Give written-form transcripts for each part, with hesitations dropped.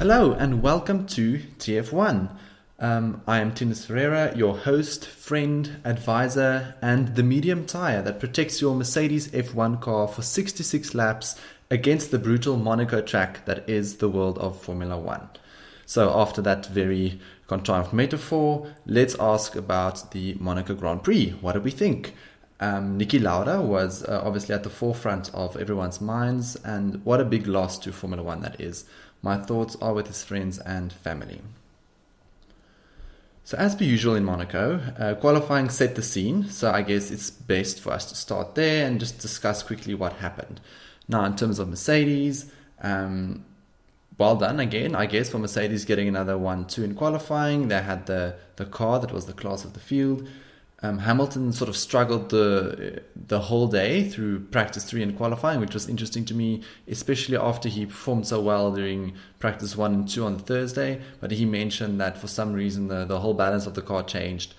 Hello and welcome to TF1. I am Tinus Ferreira, your host, friend, advisor, and the medium tire that protects your Mercedes F1 car for 66 laps against the brutal Monaco track that is the world of Formula One. So after that very contrived metaphor, let's ask about the Monaco Grand Prix. What do we think? Niki Lauda was obviously at the forefront of everyone's minds, and what a big loss to Formula One that is. My thoughts are with his friends and family. So as per usual in Monaco, qualifying set the scene, so I guess it's best for us to start there and just discuss quickly what happened. Now in terms of Mercedes, well done again, I guess, for Mercedes getting another 1-2 in qualifying. They had the car that was the class of the field. Hamilton sort of struggled the whole day through practice 3 and qualifying, which was interesting to me, especially after he performed so well during practice 1 and 2 on the Thursday. But he mentioned that for some reason the whole balance of the car changed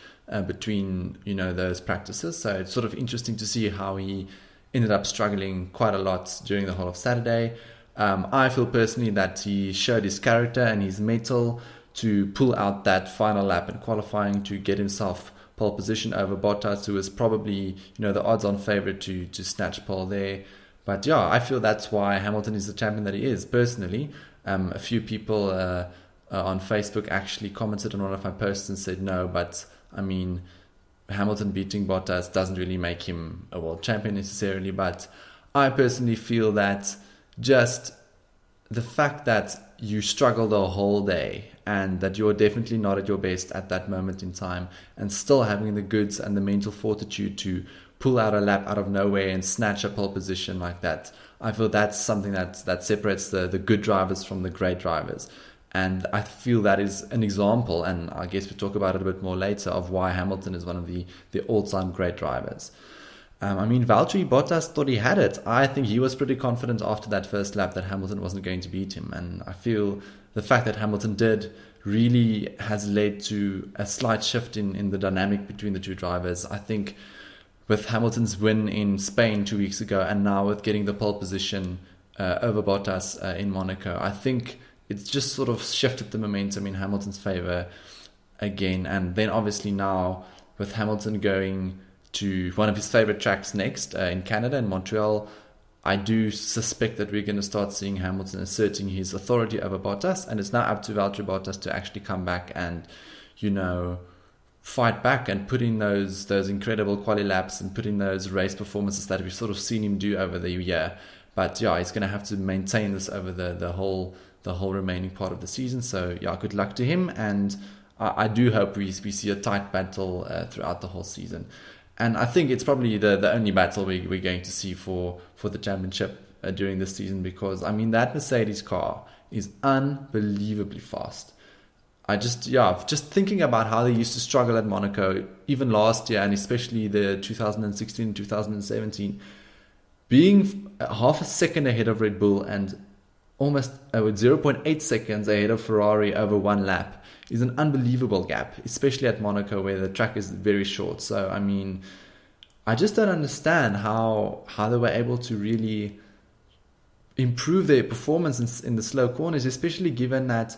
between those practices. So it's sort of interesting to see how he ended up struggling quite a lot during the whole of Saturday. I feel personally that he showed his character and his mettle to pull out that final lap in qualifying to get himself pole position over Bottas, who was probably the odds-on favorite to snatch pole there. But yeah, I feel that's why Hamilton is the champion that he is. Personally, a few people on Facebook actually commented on one of my posts and said no, but I mean, Hamilton beating Bottas doesn't really make him a world champion necessarily. But I personally feel that just the fact that you struggle the whole day and that you're definitely not at your best at that moment in time, and still having the goods and the mental fortitude to pull out a lap out of nowhere and snatch a pole position like that, I feel that's something that separates the good drivers from the great drivers. And I feel that is an example, and I guess we'll talk about it a bit more later, of why Hamilton is one of the all-time great drivers. Valtteri Bottas thought he had it. I think he was pretty confident after that first lap that Hamilton wasn't going to beat him. And I feel the fact that Hamilton did really has led to a slight shift in the dynamic between the two drivers. I think with Hamilton's win in Spain 2 weeks ago, and now with getting the pole position over Bottas in Monaco, I think it's just sort of shifted the momentum in Hamilton's favor again. And then obviously now with Hamilton going to one of his favorite tracks next in Canada, in Montreal, I do suspect that we're going to start seeing Hamilton asserting his authority over Bottas, and it's now up to Valtteri Bottas to actually come back and, fight back and put in those incredible quali laps and put in those race performances that we've sort of seen him do over the year. But yeah, he's going to have to maintain this over the whole remaining part of the season. So yeah, good luck to him, and I do hope we see a tight battle throughout the whole season. And I think it's probably the only battle we're going to see for the championship during this season, because, that Mercedes car is unbelievably fast. Just thinking about how they used to struggle at Monaco, even last year, and especially the 2016, 2017, being half a second ahead of Red Bull and almost 0.8 seconds ahead of Ferrari over one lap is an unbelievable gap, especially at Monaco where the track is very short. So, I just don't understand how they were able to really improve their performance in the slow corners, especially given that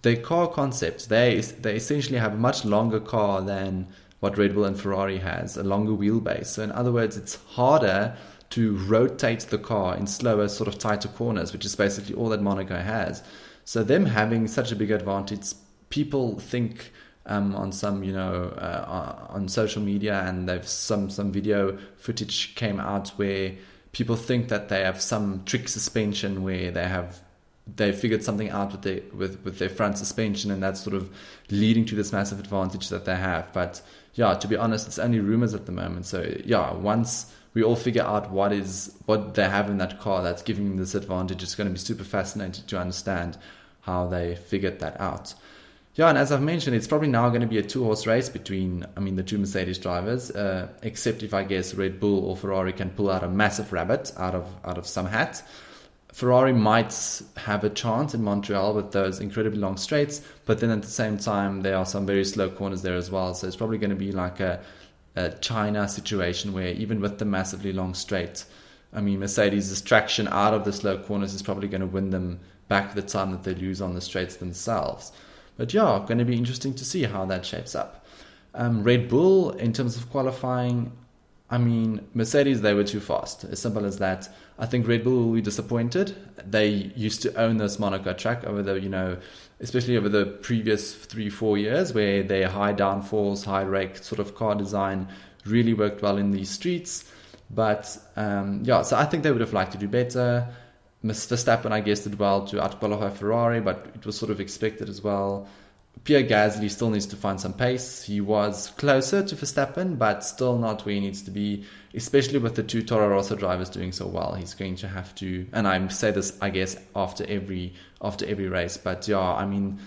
their car concept, they essentially have a much longer car than what Red Bull and Ferrari has, a longer wheelbase. So in other words, it's harder to rotate the car in slower, sort of tighter corners, which is basically all that Monaco has. So them having such a big advantage, people think on some, on social media, and they've some video footage came out where people think that they have some trick suspension where they figured something out with their front suspension, and that's sort of leading to this massive advantage that they have. But yeah, to be honest, it's only rumors at the moment. So yeah, once we all figure out what they have in that car that's giving them this advantage, it's going to be super fascinating to understand how they figured that out. Yeah, and as I've mentioned, it's probably now going to be a two-horse race between, the two Mercedes drivers, except if I guess Red Bull or Ferrari can pull out a massive rabbit out of some hat. Ferrari might have a chance in Montreal with those incredibly long straights, but then at the same time, there are some very slow corners there as well. So it's probably going to be like a China situation where even with the massively long straight, I mean, Mercedes' traction out of the slow corners is probably going to win them back the time that they lose on the straights themselves. But yeah, going to be interesting to see how that shapes up. Red Bull, in terms of qualifying, I mean, Mercedes, they were too fast. As simple as that. I think Red Bull will be disappointed. They used to own this Monaco track over the, especially over the previous 3-4 years, where their high downforce, high rake sort of car design really worked well in these streets. But so I think they would have liked to do better. Verstappen, I guess, did well to outqualify Ferrari, but it was sort of expected as well. Pierre Gasly still needs to find some pace. He was closer to Verstappen, but still not where he needs to be, especially with the two Toro Rosso drivers doing so well. He's going to have to, and I say this, I guess, after every race. But yeah, I mean,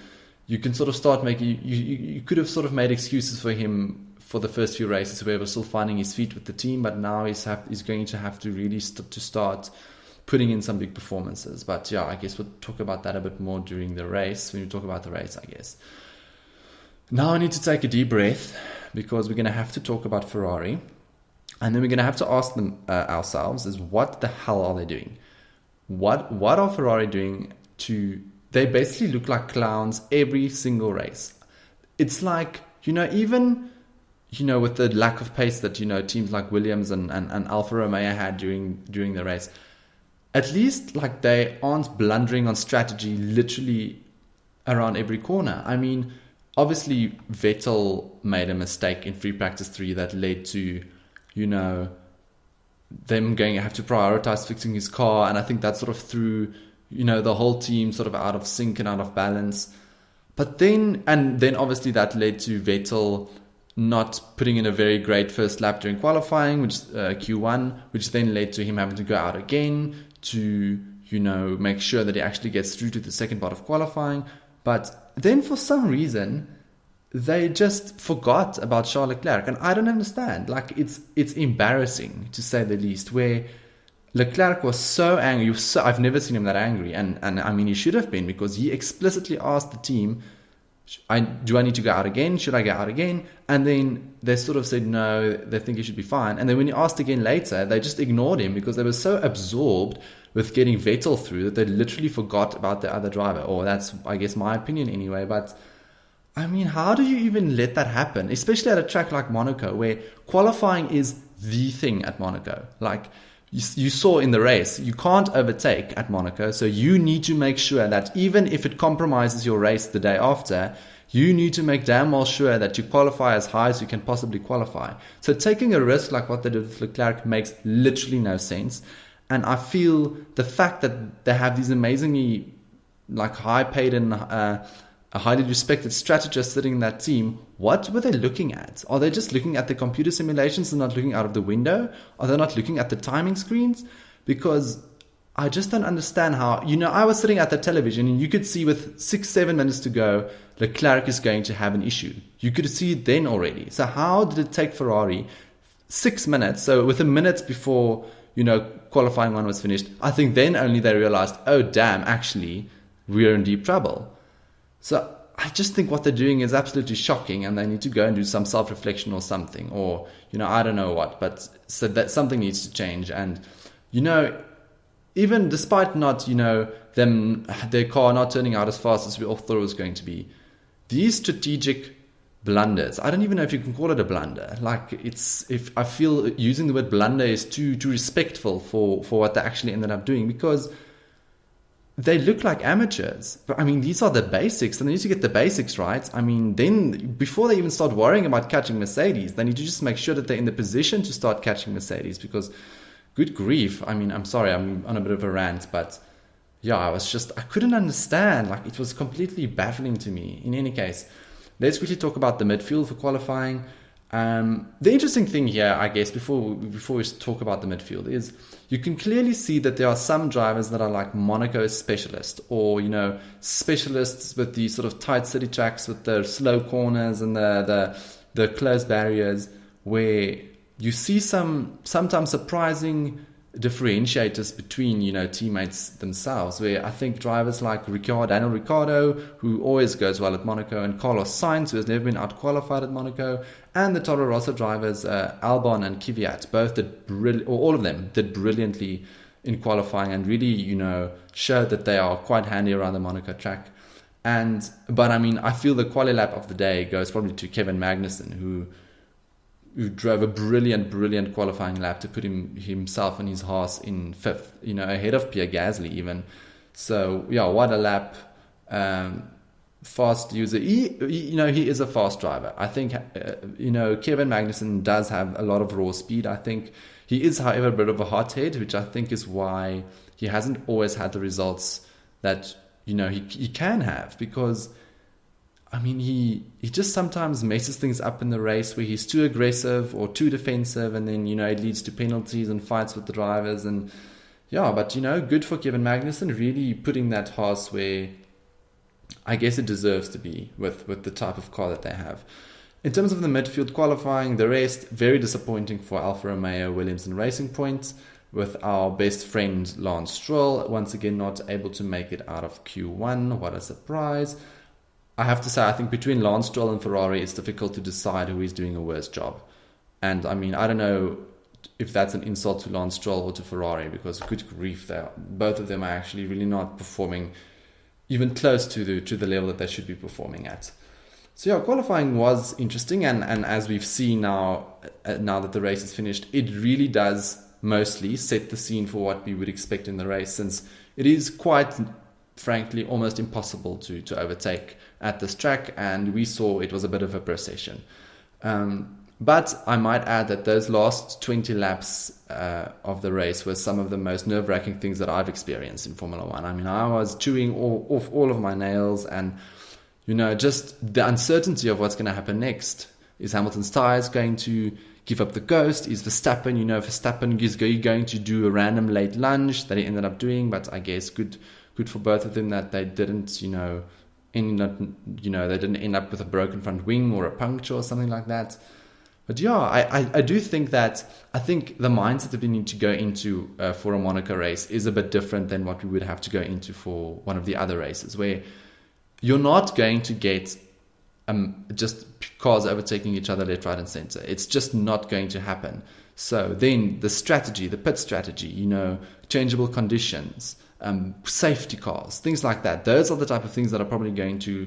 you can sort of start making, you could have sort of made excuses for him for the first few races where he was still finding his feet with the team, but now he's going to have to really start putting in some big performances. But yeah, I guess we'll talk about that a bit more during the race, when we talk about the race, I guess. Now I need to take a deep breath, because we're going to have to talk about Ferrari, and then we're going to have to ask them ourselves is, what the hell are they doing? What are Ferrari doing they basically look like clowns every single race. It's like, even with the lack of pace that, teams like Williams and Alfa Romeo had during the race, at least like they aren't blundering on strategy literally around every corner. I mean, obviously Vettel made a mistake in free practice 3 that led to, them going to have to prioritize fixing his car. And I think that sort of threw, the whole team sort of out of sync and out of balance. But then obviously that led to Vettel not putting in a very great first lap during qualifying, which Q1, which then led to him having to go out again to, make sure that he actually gets through to the second part of qualifying. But then for some reason, they just forgot about Charles Leclerc. And I don't understand. Like, it's embarrassing, to say the least, where Leclerc was so angry. I've never seen him that angry. And I mean, he should have been, because he explicitly asked the team, do I need to go out again? Should I go out again? And then they sort of said no, they think he should be fine. And then when he asked again later, they just ignored him, because they were so absorbed with getting Vettel through that they literally forgot about the other driver. Or that's, I guess, my opinion anyway. But I mean, how do you even let that happen? Especially at a track like Monaco, where qualifying is the thing at Monaco. Like you saw in the race, you can't overtake at Monaco. So you need to make sure that even if it compromises your race the day after, you need to make damn well sure that you qualify as high as you can possibly qualify. So taking a risk like what they did with Leclerc makes literally no sense. And I feel the fact that they have these amazingly high paid and a highly respected strategist sitting in that team, what were they looking at? Are they just looking at the computer simulations and not looking out of the window? Are they not looking at the timing screens? Because I just don't understand how, I was sitting at the television and you could see with 6-7 minutes to go, Leclerc is going to have an issue. You could see it then already. So how did it take Ferrari 6 minutes? So with a minute before, qualifying one was finished, I think then only they realized, oh damn, actually, we're in deep trouble. So I just think what they're doing is absolutely shocking, and they need to go and do some self-reflection or something, or, I don't know what, but so that something needs to change. And, even despite not, their car not turning out as fast as we all thought it was going to be, these strategic blunders, I don't even know if you can call it a blunder. Like, if I feel using the word blunder is too respectful for what they actually ended up doing, because they look like amateurs. But I mean, these are the basics, and they need to get the basics right. I mean, then before they even start worrying about catching Mercedes, they need to just make sure that they're in the position to start catching Mercedes, because good grief. I mean, I'm sorry, I'm on a bit of a rant, but yeah, I couldn't understand. Like, it was completely baffling to me. In any case, let's quickly talk about the midfield for qualifying. The interesting thing here, I guess, before we talk about the midfield, is you can clearly see that there are some drivers that are like Monaco specialists, or, specialists with the sort of tight city tracks with the slow corners and the closed barriers, where you see sometimes surprising differentiators between, teammates themselves, where I think drivers like Daniel Ricciardo, who always goes well at Monaco, and Carlos Sainz, who has never been out-qualified at Monaco, and the Toro Rosso drivers, Albon and Kvyat, both all of them did brilliantly in qualifying and really, showed that they are quite handy around the Monaco track. But I mean, I feel the quali lap of the day goes probably to Kevin Magnussen, who drove a brilliant qualifying lap to put himself and his horse in fifth, ahead of Pierre Gasly even. So yeah, what a lap. Fast user. He is a fast driver. I think, Kevin Magnussen does have a lot of raw speed. I think he is, however, a bit of a hothead, which I think is why he hasn't always had the results that, he can have, because I mean, he just sometimes messes things up in the race where he's too aggressive or too defensive, and then, it leads to penalties and fights with the drivers. And yeah, but, good for Kevin Magnussen, really putting that horse where I guess it deserves to be with the type of car that they have. In terms of the midfield qualifying, the rest, very disappointing for Alfa Romeo, Williams and Racing Point, with our best friend Lance Stroll once again not able to make it out of Q1. What a surprise. I have to say, I think between Lance Stroll and Ferrari, it's difficult to decide who is doing a worse job. And I mean, I don't know if that's an insult to Lance Stroll or to Ferrari, because good grief, both of them are actually really not performing even close to the level that they should be performing at. So yeah, qualifying was interesting, and as we've seen now that the race is finished, it really does mostly set the scene for what we would expect in the race, since it is quite frankly almost impossible to overtake at this track, and we saw it was a bit of a procession. But I might add that those last 20 laps of the race were some of the most nerve-wracking things that I've experienced in Formula One. I mean, I was chewing off all of my nails, and just the uncertainty of what's going to happen next. Is Hamilton's tyres going to give up the ghost? Is Verstappen, Verstappen is going to do a random late lunge that he ended up doing? But I guess good for both of them that they didn't, they didn't end up with a broken front wing or a puncture or something like that. But yeah, I do think that the mindset that we need to go into for a Monaco race is a bit different than what we would have to go into for one of the other races, where you're not going to get just cars overtaking each other left, right, and center. It's just not going to happen. So then the pit strategy, changeable conditions, safety cars, things like that. Those are the type of things that are probably going to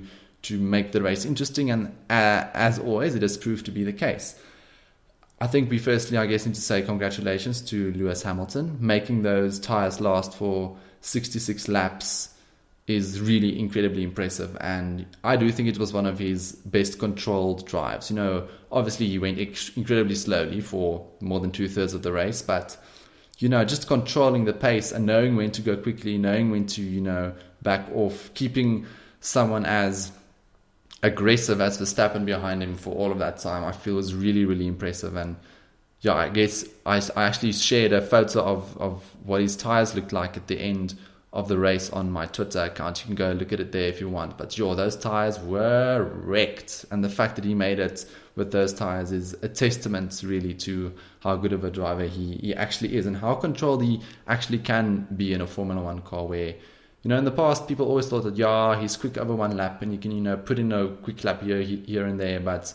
make the race interesting. And as always, it has proved to be the case. I think we firstly, I guess, need to say congratulations to Lewis Hamilton. Making those tires last for 66 laps is really incredibly impressive, and I do think it was one of his best controlled drives. Obviously he went incredibly slowly for more than 2/3 of the race, but just controlling the pace and knowing when to go quickly, knowing when to back off, keeping someone as aggressive as Verstappen behind him for all of that time, I feel was really, really impressive. And yeah, I guess I actually shared a photo of what his tires looked like at the end of the race on my Twitter account. You can go look at it there if you want. But those tires were wrecked. And the fact that he made it with those tires is a testament really to how good of a driver he actually is, and how controlled he actually can be in a Formula One car, where, in the past, people always thought that, he's quick over one lap and you can, put in a quick lap here and there, but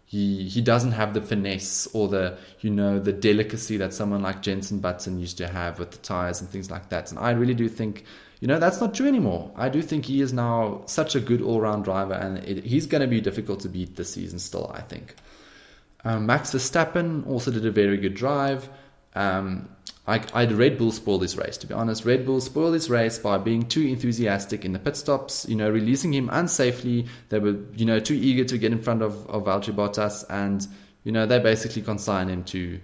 he doesn't have the finesse or the delicacy that someone like Jenson Button used to have with the tires and things like that. And I really do think, that's not true anymore. I do think he is now such a good all-round driver, and he's going to be difficult to beat this season still, I think. Max Verstappen also did a very good drive. Red Bull spoiled this race, to be honest. Red Bull spoiled this race by being too enthusiastic in the pit stops, releasing him unsafely. They were, too eager to get in front of Valtteri Bottas, and, they basically consigned him to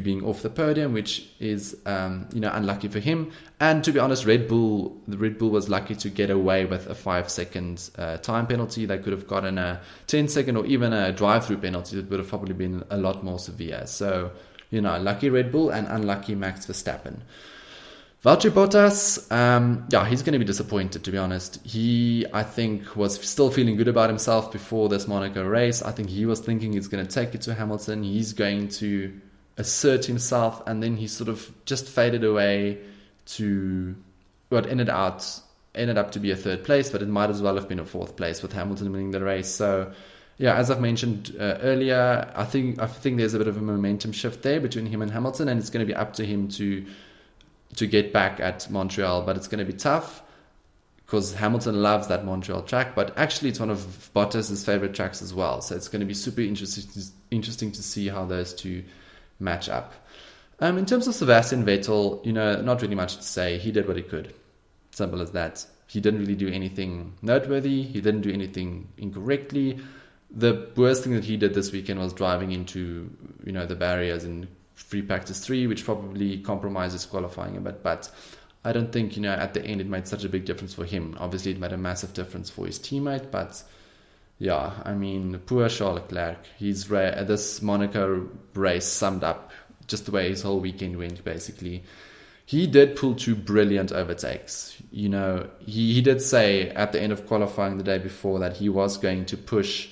being off the podium, which is, unlucky for him. And to be honest, Red Bull was lucky to get away with a 5-second time penalty. They could have gotten a 10-second or even a drive-through penalty that would have probably been a lot more severe. So, lucky Red Bull and unlucky Max Verstappen. Valtteri Bottas, he's going to be disappointed, to be honest. He, I think, was still feeling good about himself before this Monaco race. I think he was thinking he's going to take it to Hamilton. He's going to, assert himself, and then he sort of just faded away to what ended up to be a third place, but it might as well have been a fourth place with Hamilton winning the race. So yeah, as I've mentioned earlier, I think there's a bit of a momentum shift there between him and Hamilton, and it's going to be up to him to get back at Montreal, but it's going to be tough because Hamilton loves that Montreal track, but actually it's one of Bottas's favorite tracks as well. So it's going to be super interesting to see how those two match up. In terms of Sebastian Vettel, not really much to say. He did what he could. Simple as that. He didn't really do anything noteworthy. He didn't do anything incorrectly. The worst thing that he did this weekend was driving into, the barriers in free practice 3, which probably compromises qualifying a bit. But I don't think, at the end it made such a big difference for him. Obviously, it made a massive difference for his teammate. But yeah, I mean, poor Charles Leclerc. This Monaco race summed up just the way his whole weekend went, basically. He did pull 2 brilliant overtakes. He did say at the end of qualifying the day before that he was going to push.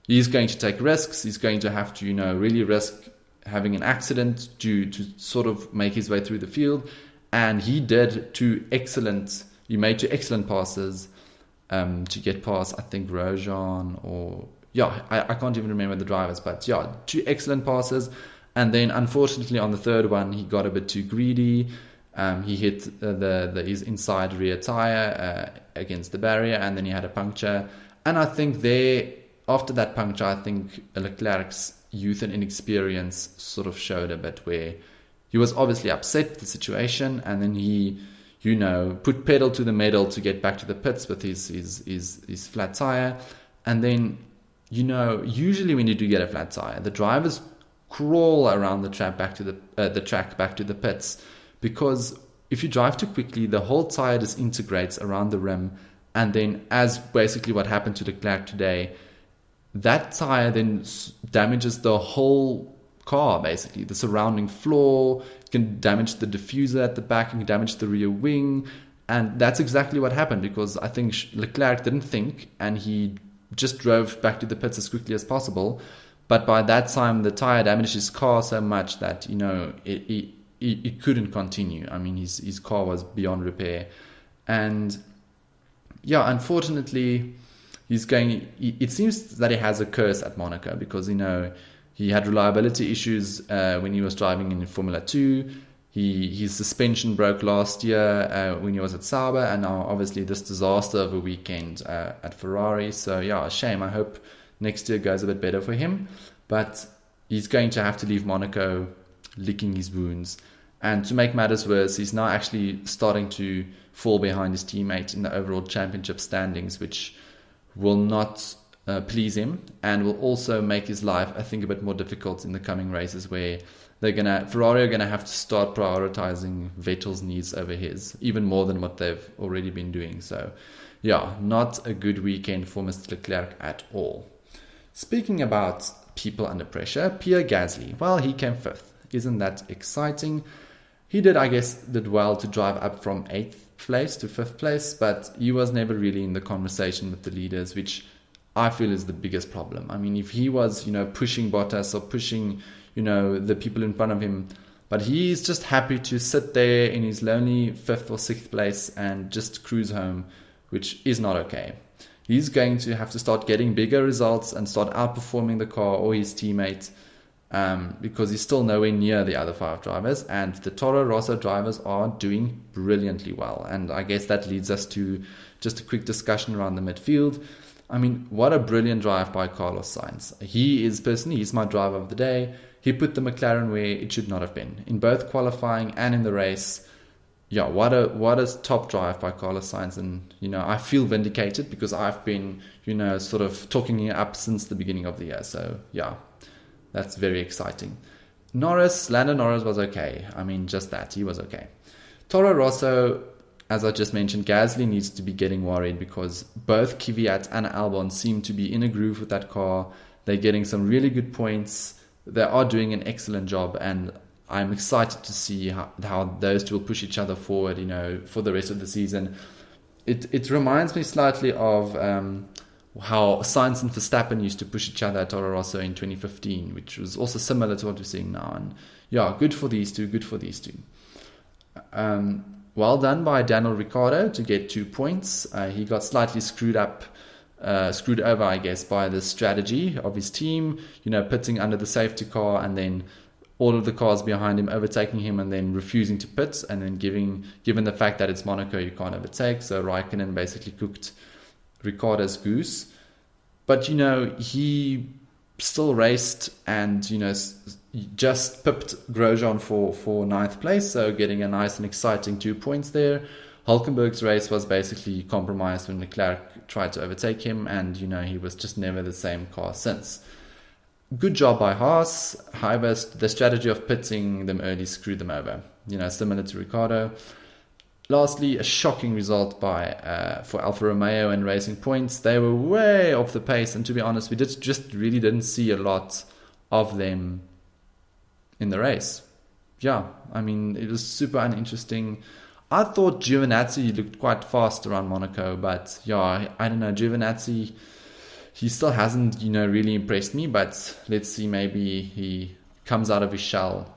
He's going to take risks. He's going to have to, really risk having an accident to sort of make his way through the field. And he did he made 2 excellent passes to get past, I think, Grosjean I can't even remember the drivers, but yeah, 2 excellent passes. And then unfortunately on the third one, he got a bit too greedy. He hit his inside rear tire against the barrier, and then he had a puncture. And I think after that puncture, I think Leclerc's youth and inexperience sort of showed a bit, where he was obviously upset with the situation, and then he, put pedal to the metal to get back to the pits with his flat tire. And then, usually when you do get a flat tire, the drivers crawl around the track back to the pits, because if you drive too quickly, the whole tire disintegrates around the rim, and then, as basically what happened to Leclerc today, that tire then damages the whole car, basically the surrounding floor. It can damage the diffuser at the back, and can damage the rear wing, and that's exactly what happened, because I think Leclerc didn't think, and he just drove back to the pits as quickly as possible. But by that time, the tire damaged his car so much that, it couldn't continue. I mean, his car was beyond repair. And yeah, unfortunately, it seems that he has a curse at Monaco, because, he had reliability issues when he was driving in Formula 2. His suspension broke last year when he was at Sauber, and now obviously this disaster of a weekend at Ferrari. So yeah, a shame. I hope next year goes a bit better for him, but he's going to have to leave Monaco licking his wounds. And to make matters worse, he's now actually starting to fall behind his teammate in the overall championship standings, which will not please him, and will also make his life, I think, a bit more difficult in the coming races, where Ferrari are going to have to start prioritizing Vettel's needs over his, even more than what they've already been doing. So yeah, not a good weekend for Mr. Leclerc at all. Speaking about people under pressure, Pierre Gasly, well, he came 5th. Isn't that exciting? He did well to drive up from 8th place to 5th place, but he was never really in the conversation with the leaders, which I feel is the biggest problem. I mean, if he was, pushing Bottas or pushing, the people in front of him, but he's just happy to sit there in his lonely 5th or 6th place and just cruise home, which is not okay. He's going to have to start getting bigger results and start outperforming the car or his teammate, because he's still nowhere near the other 5 drivers, and the Toro Rosso drivers are doing brilliantly well. And I guess that leads us to just a quick discussion around the midfield. I mean, what a brilliant drive by Carlos Sainz. He's my driver of the day. He put the McLaren where it should not have been, in both qualifying and in the race. Yeah, what a top drive by Carlos Sainz. And, I feel vindicated, because I've been, sort of talking it up since the beginning of the year. So, yeah, that's very exciting. Lando Norris was okay. I mean, just that. He was okay. Toro Rosso, as I just mentioned, Gasly needs to be getting worried, because both Kvyat and Albon seem to be in a groove with that car. They're getting some really good points. They are doing an excellent job, and I'm excited to see how those two will push each other forward, for the rest of the season. It reminds me slightly of how Sainz and Verstappen used to push each other at Toro Rosso in 2015, which was also similar to what we're seeing now. And yeah, good for these two. Well done by Daniel Ricciardo to get 2 points. He got slightly screwed over, I guess, by the strategy of his team, pitting under the safety car and then all of the cars behind him overtaking him and then refusing to pit, and then given the fact that it's Monaco, you can't overtake. So Raikkonen basically cooked Ricciardo's goose. But, he still raced and, just pipped Grosjean for ninth place, so getting a nice and exciting 2 points there. Hulkenberg's race was basically compromised when Leclerc tried to overtake him, and he was just never the same car since. Good job by Haas. However, the strategy of pitting them early screwed them over, similar to Ricciardo. Lastly, a shocking result for Alfa Romeo and Racing Points. They were way off the pace, and to be honest, we really didn't see a lot of them in the race. Yeah, I mean, it was super uninteresting. I thought Giovinazzi looked quite fast around Monaco, but yeah, I don't know, Giovinazzi, he still hasn't, really impressed me, but let's see, maybe he comes out of his shell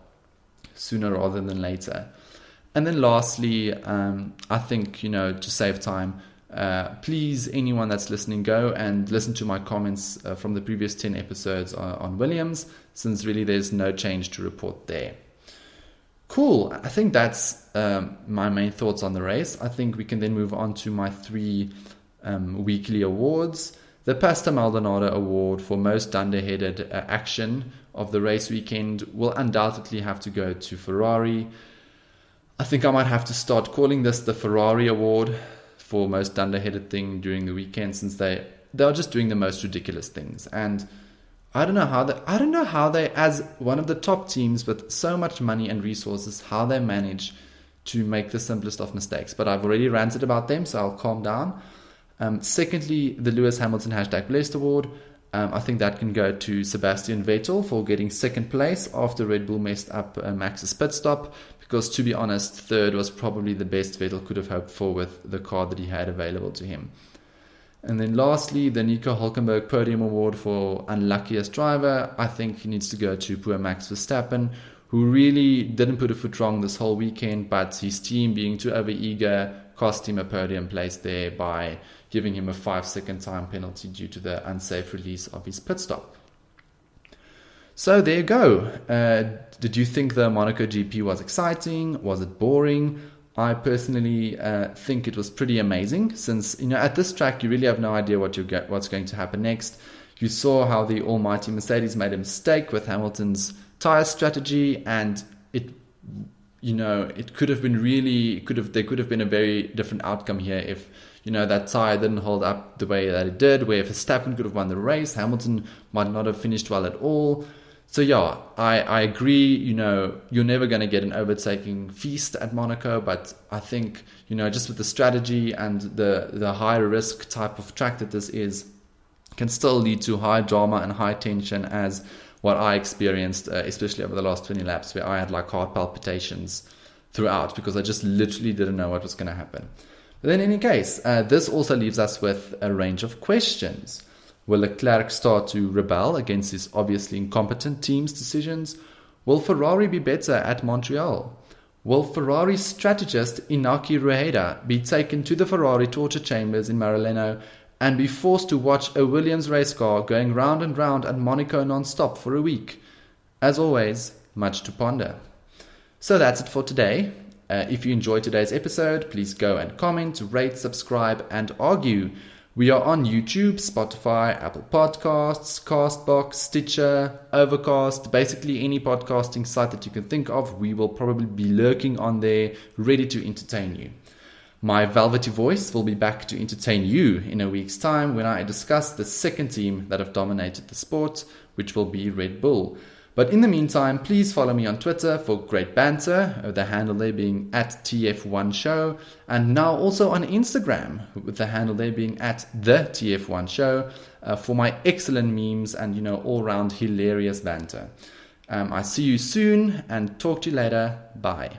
sooner rather than later. And then lastly, I think, to save time, please, anyone that's listening, go and listen to my comments from the previous 10 episodes on Williams, since really there's no change to report there. Cool. I think that's my main thoughts on the race. I think we can then move on to my 3 weekly awards. The Pasta Maldonado Award for most dunderheaded action of the race weekend will undoubtedly have to go to Ferrari. I think I might have to start calling this the Ferrari Award for most dunderheaded thing during the weekend, since they are just doing the most ridiculous things. And I don't know how they, as one of the top teams with so much money and resources, how they manage to make the simplest of mistakes. But I've already ranted about them, so I'll calm down. Secondly, the Lewis Hamilton #Blessed Award. I think that can go to Sebastian Vettel for getting second place after Red Bull messed up Max's pit stop, because to be honest, third was probably the best Vettel could have hoped for with the car that he had available to him. And then lastly, the Nico Hulkenberg Podium Award for unluckiest driver. I think he needs to go to poor Max Verstappen, who really didn't put a foot wrong this whole weekend, but his team being too overeager cost him a podium place there by giving him a 5-second time penalty due to the unsafe release of his pit stop. So there you go. Did you think the Monaco GP was exciting? Was it boring? I personally think it was pretty amazing, since at this track you really have no idea what's going to happen next. You saw how the almighty Mercedes made a mistake with Hamilton's tire strategy, and it could have been there could have been a very different outcome here if that tire didn't hold up the way that it did, where Verstappen could have won the race. Hamilton might not have finished well at all. So yeah, I agree, you're never going to get an overtaking feast at Monaco, but I think, just with the strategy and the high risk type of track that this is, can still lead to high drama and high tension, as what I experienced, especially over the last 20 laps, where I had like heart palpitations throughout, because I just literally didn't know what was going to happen. But in any case, this also leaves us with a range of questions. Will Leclerc start to rebel against his obviously incompetent team's decisions? Will Ferrari be better at Montreal? Will Ferrari strategist Inaki Rueda be taken to the Ferrari torture chambers in Maranello and be forced to watch a Williams race car going round and round at Monaco non-stop for a week? As always, much to ponder. So that's it for today. If you enjoyed today's episode, please go and comment, rate, subscribe, and argue. We are on YouTube, Spotify, Apple Podcasts, Castbox, Stitcher, Overcast, basically any podcasting site that you can think of. We will probably be lurking on there, ready to entertain you. My velvety voice will be back to entertain you in a week's time when I discuss the second team that have dominated the sport, which will be Red Bull. But in the meantime, please follow me on Twitter for great banter, the handle there being at TF1 Show, and now also on Instagram, with the handle there being at the TF1 Show, for my excellent memes and, all-round hilarious banter. I see you soon and talk to you later. Bye.